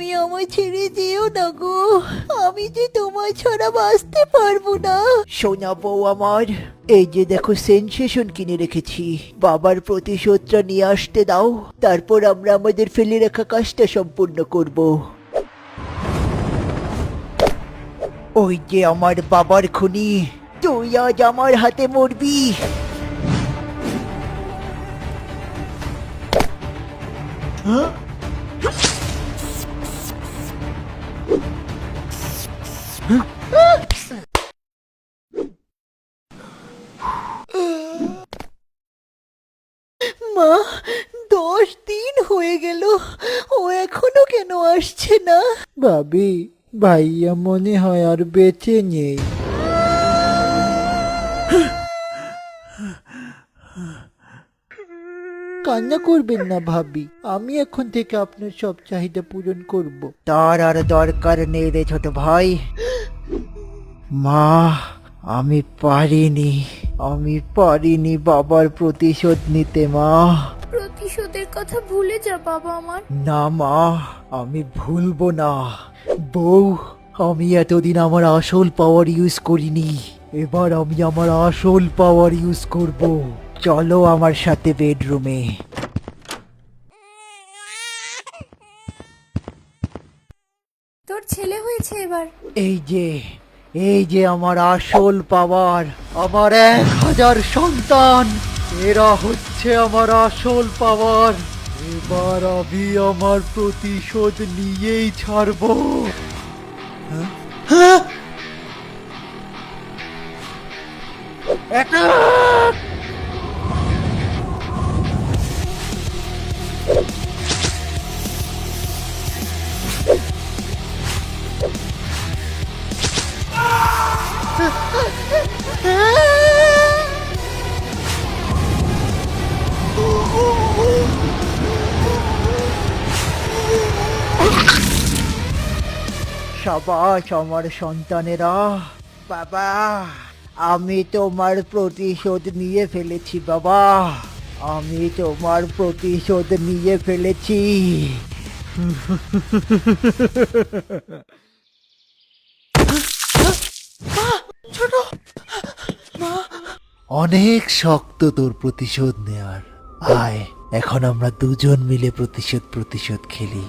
তুমি আমায় ছেড়ে যেও না গো, আমি যে তোমায় ছাড়া বাঁচতে পারবো না। সোনা বউ আমার, এই যে দেখো সেনসেশন কিনে রেখেছি, বাবার প্রতিশোধটা নিয়ে আসতে দাও, তারপর আমরা আমাদের ফেলে রাখা কাজটা সম্পূর্ণ করব। ওই যে আমার বাবার খুনি, তুই আজ আমার হাতে মরবি। মা, 10 দিন হয়ে গেল, ও এখনো কেন আসছে না? ভাবি, ভাইয়া মনে হয় আর বেঁচে নেই। কান্না করবেন না ভাবি, আমি এখন থেকে আপনার সব চাহিদা পূরণ করব। তার আর দরকার নেই রে ছোট ভাই। মা, আমি পারিনি বাবার প্রতিশোধ নিতে মা। প্রতিশোধের কথা ভুলে যা বাবা আমার। না মা, আমি ভুলবো না। বউ, আমি এতদিন আমার আসল পাওয়ার ইউজ করিনি, এবার আমি আমার আসল পাওয়ার ইউজ করব। চলো আমার সাথে বেডরুমে। তোর ছেলে হয়েছে এবার। এই যে আমার আসল পাওয়ার, আমার 1000 সন্তান, এরা হচ্ছে আমার আসল পাওয়ার। এবার আমি আমার প্রতিশোধ নিয়েই ছাড়বো। হ্যাঁ? হ্যাঁ? Attack! সাবাস আমার সন্তানেরা। বাবা, আমি তোমার প্রতিশোধ নিয়ে ফেলেছি বাবা, আমি তোমার প্রতিশোধ নিয়ে ফেলেছি। অনেক শক্ত তোর প্রতিশোধ নেয়ার। আয়, এখন আমরা দুজন মিলে প্রতিশোধ খেলি।